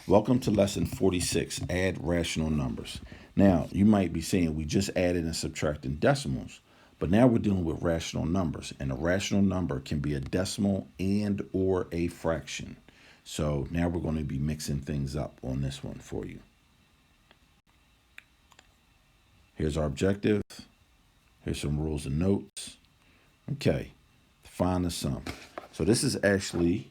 Welcome to lesson 46, add rational numbers. Now, you might be saying we just added and subtracted decimals, but now we're dealing with rational numbers, and a rational number can be a decimal and or a fraction. So now we're going to be mixing things up on this one for you. Here's our objective. Here's some rules and notes. Okay, find the sum. So this is actually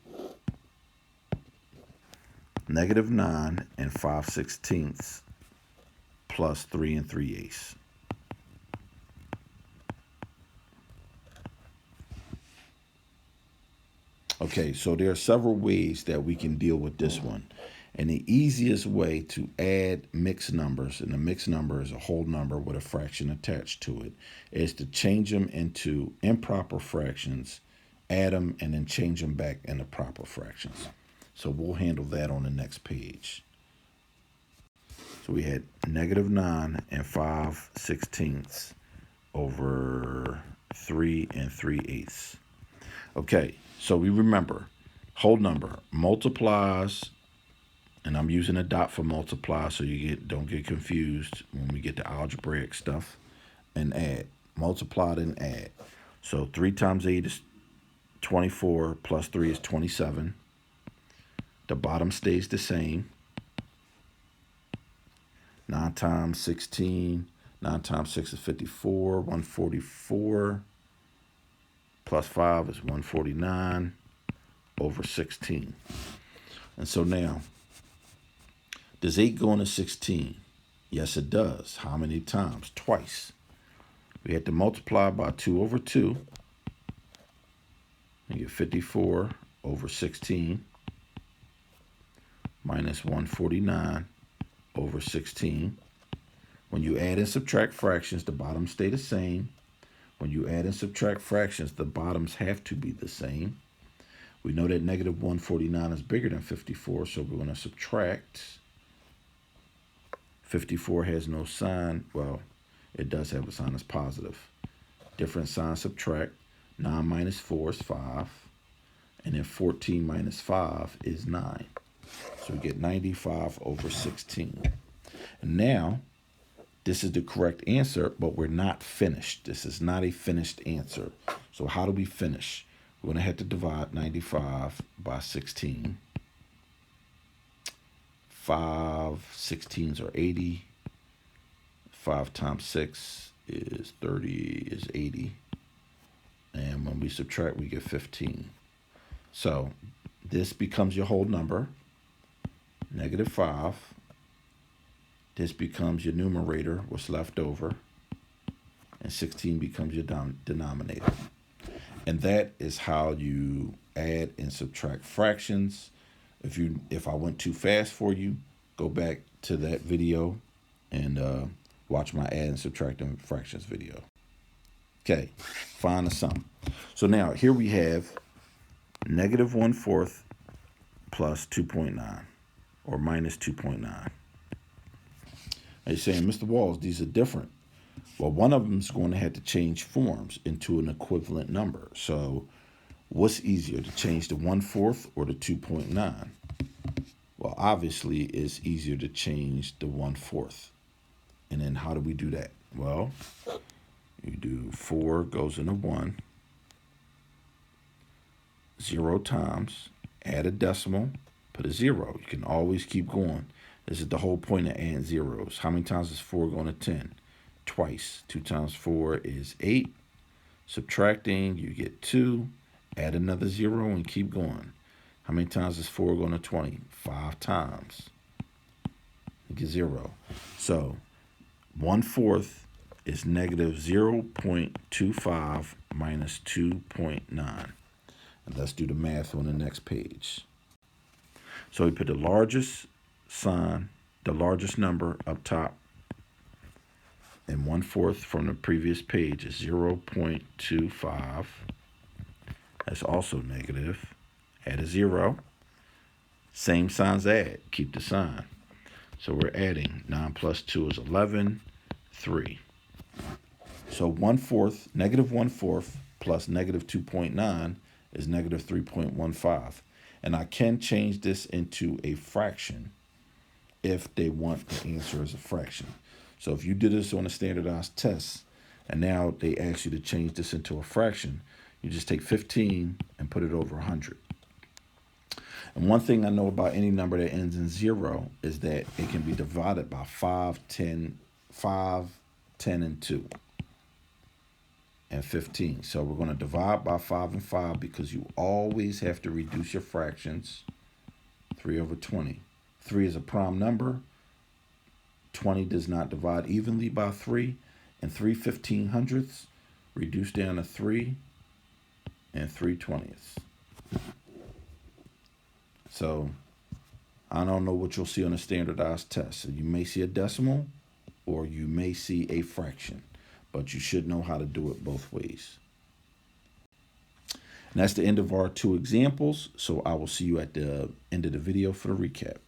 -9 and 5/16 plus 3 3/8. Okay, so there are several ways that we can deal with this one. And the easiest way to add mixed numbers, and a mixed number is a whole number with a fraction attached to it, is to change them into improper fractions, add them, and then change them back into proper fractions. So we'll handle that on the next page. So we had -9 and 5/16 over 3 3/8. Okay, so we remember, whole number multiplies, and I'm using a dot for multiply so you don't get confused when we get to algebraic stuff, and add. Multiply and add. So 3 times 8 is 24, plus 3 is 27. The bottom stays the same. 9 times 16, 9 times 6 is 54, 144, plus 5 is 149 over 16. And so now, does 8 go into 16? Yes, it does. How many times? Twice. We had to multiply by 2 over 2. You get 54 over 16 minus 149 over 16. When you add and subtract fractions, the bottoms stay the same. When you add and subtract fractions, the bottoms have to be the same. We know that -149 is bigger than 54, so we're going to subtract. 54 has no sign. Well, it does have a sign that's positive. Different sign, subtract. 9 minus 4 is 5. And then 14 minus 5 is 9. So we get 95 over 16. And now, this is the correct answer, but we're not finished. This is not a finished answer. So how do we finish? We're going to have to divide 95 by 16. 5 16s are 80. 5 times 6 is 30, is 80. And when we subtract, we get 15. So this becomes your whole number, -5. This becomes your numerator, what's left over, and 16 becomes your denominator. And that is how you add and subtract fractions. If I went too fast for you, go back to that video and watch my add and subtracting fractions video. Okay, find the sum. So now here we have -1/4 plus 2.9, or minus 2.9. You're saying, Mr. Walls, these are different. Well, one of them is going to have to change forms into an equivalent number. So what's easier, to change the 1/4 or the 2.9? Well, obviously, it's easier to change the 1/4. And then how do we do that? Well, you do 4 goes into 1. 0 times, add a decimal, put a 0. You can always keep going. This is the whole point of adding zeros. How many times is 4 going to 10? Twice. 2 times 4 is 8. Subtracting, you get 2. Add another 0 and keep going. How many times is 4 going to 20? 5 times. You get 0. So 1/4 is -0.25 minus 2.9. And let's do the math on the next page. So we put the largest sign, the largest number up top, and 1/4 from the previous page is 0.25. That's also negative. Add a 0. Same signs add. Keep the sign. So we're adding 9 plus 2 is 11, 3. So 1/4, -1/4 plus -2.9 is -3.15. And I can change this into a fraction if they want the answer as a fraction. So if you did this on a standardized test, and now they ask you to change this into a fraction, you just take 15 and put it over 100. And one thing I know about any number that ends in 0 is that it can be divided by 5, 10, and 2, and 15. So we're going to divide by 5 and 5 because you always have to reduce your fractions. 3 over 20. 3 is a prime number. 20 does not divide evenly by 3. And 3 1500ths reduce down to 3 and 3/20. So I don't know what you'll see on a standardized test. So you may see a decimal or you may see a fraction, but you should know how to do it both ways. And that's the end of our 2 examples. So I will see you at the end of the video for the recap.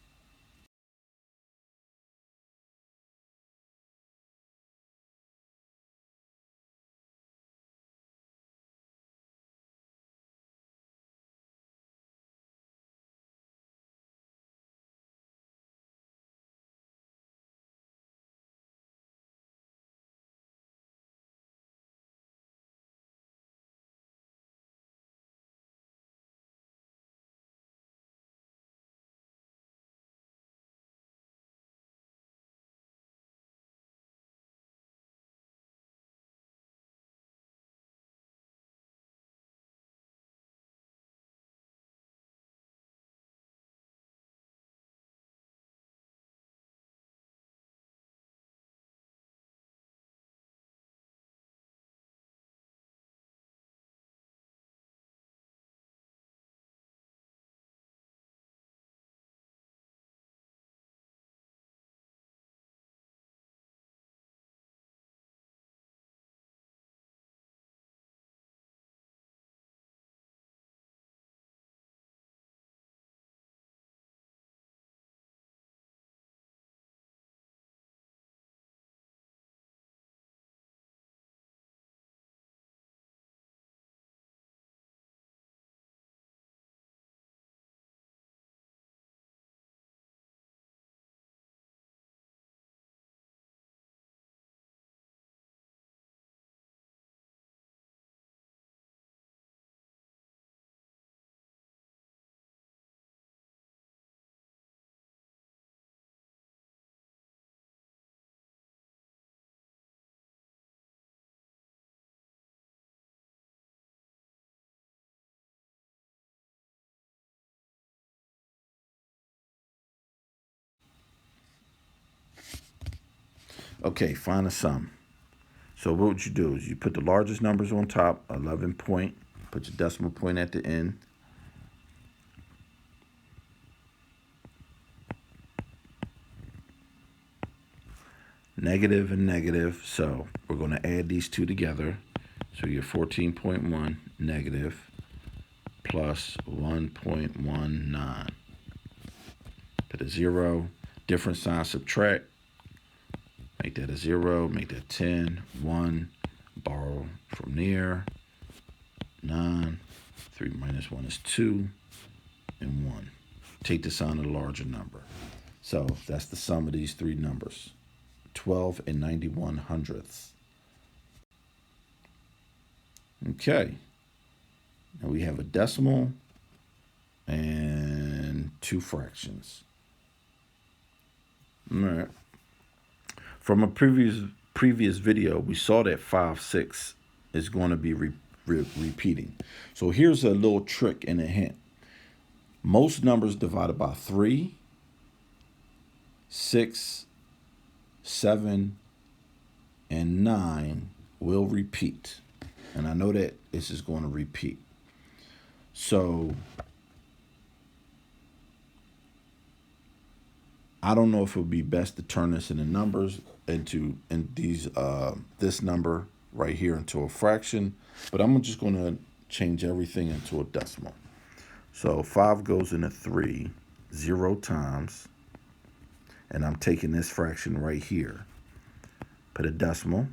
Okay, find a sum. So what you do is you put the largest numbers on top, 11 point, put your decimal point at the end. Negative and negative, so we're going to add these two together. So you're 14.1 negative plus 1.19. Put a 0, different sign, subtract. Make that a 0, make that 10, 1, borrow from there, 9, 3 minus 1 is 2, and 1. Take the sign of the larger number. So that's the sum of these 3 numbers, 12 and 91/100ths. Okay, now we have a decimal and 2 fractions. All right. From a previous video, we saw that 5, 6 is going to be repeating. So here's a little trick and a hint. Most numbers divided by 3, 6, 7, and 9 will repeat. And I know that this is going to repeat. So I don't know if it would be best to turn this into numbers this number right here into a fraction, but I'm just going to change everything into a decimal. So 5 goes into 3 0 times, and I'm taking this fraction right here. Put a decimal,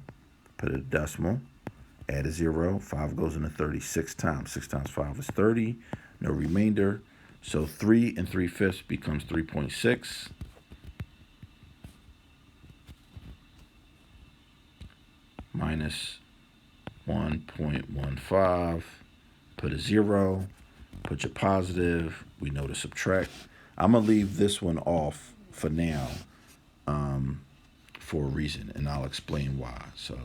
add a 0. 5 goes into 36 times. 6 times 5 is 30. No remainder. So 3 3/5 becomes 3.6. minus 1.15, put a 0, put your positive. We know to subtract. I'm going to leave this one off for now for a reason, and I'll explain why. So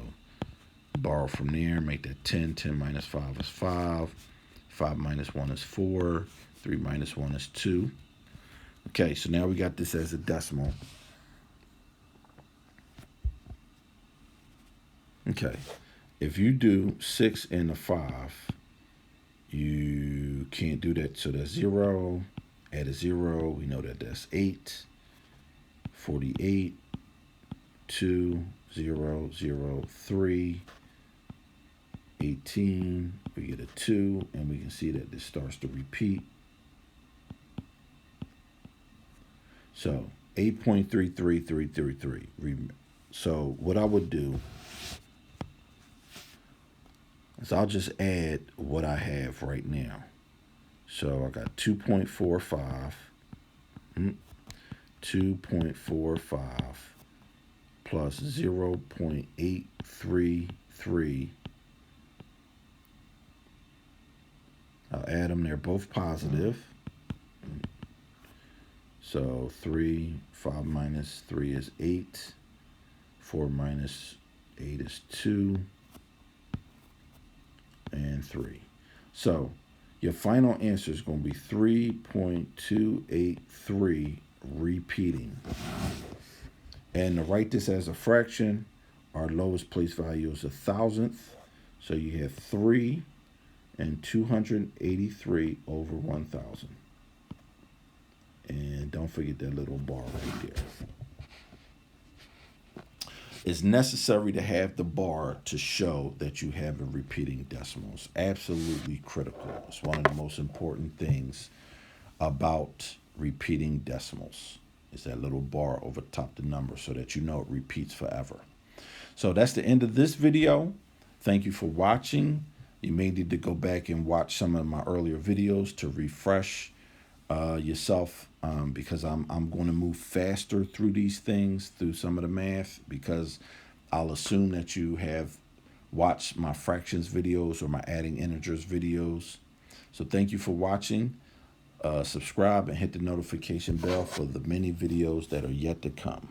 borrow from there, make that 10. 10 minus 5 is 5. 5 minus 1 is 4. 3 minus 1 is 2. Okay, so now we got this as a decimal. Okay, if you do 6 and a 5, you can't do that. So that's 0. Add a 0. We know that that's 8. 48. 2. 0. 0. 3. 18. We get a 2, and we can see that this starts to repeat. So 8.33333. So what I would do is I'll just add what I have right now. So I got 2.45, 2.45 plus 0.833. I'll add them. They're both positive. So 3, 5 minus 3 is 8. 4 minus 8 is 2. And 3. So your final answer is going to be 3.283 repeating. And to write this as a fraction, our lowest place value is 1,000th. So you have 3 and 283 over 1,000. And don't forget that little bar right there. It's necessary to have the bar to show that you have a repeating decimal. It's absolutely critical. It's one of the most important things about repeating decimals. Is that little bar over top the number so that you know it repeats forever. So that's the end of this video. Thank you for watching. You may need to go back and watch some of my earlier videos to refresh yourself because I'm going to move faster through these things, through some of the math, because I'll assume that you have watched my fractions videos or my adding integers videos. So thank you for watching. Subscribe and hit the notification bell for the many videos that are yet to come.